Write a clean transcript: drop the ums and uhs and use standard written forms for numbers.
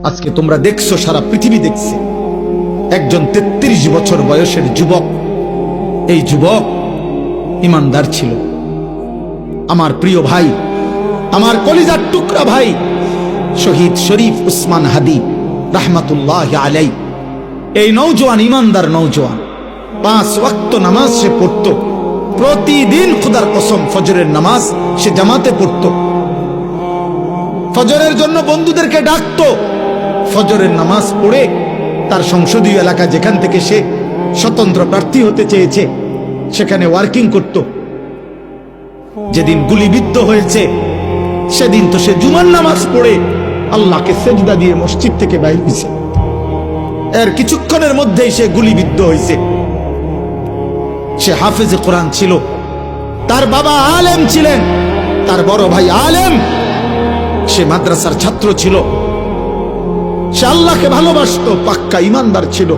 আজকে তোমরা দেখছো, সারা পৃথিবী দেখছে, একজন 33 বছর বয়সের যুবক, এই যুবক ইমানদার ছিল। আমার প্রিয় ভাই, আমার কলিজার টুকরা ভাই, শহীদ শরীফ উসমান হাদি রাহমাতুল্লাহ আলাই, এই নওজোয়ান ইমানদার নওজোয়ান 5 ওয়াক্ত নামাজ সে পড়ত প্রতিদিন। খোদার কসম, ফজরের নামাজ সে জামাতে পড়ত, ফজরের জন্য বন্ধুদেরকে ডাকতো, ফজরের নামাজ পড়ে তার সংসদীয় এলাকা যেখান থেকে সে স্বতন্ত্র প্রার্থী হতে চেয়েছে সেখানে ওয়ার্কিং করত। যেদিন গুলিবিদ্ধ হয়েছে সেদিন তো সে জুমার নামাজ পড়ে আল্লাহকে সেজদা দিয়ে মসজিদ থেকে বাইর হয়েছে। এর কিছুক্ষণের মধ্যেই সে গুলিবিদ্ধ হয়েছে। সে হাফেজে কোরআন ছিল, তার বাবা আলেম ছিলেন, তার বড় ভাই আলেম, সে মাদ্রাসার ছাত্র ছিল, সে আল্লাহকে ভালোবাসতো, পাক্কা ইমানদার ছিল।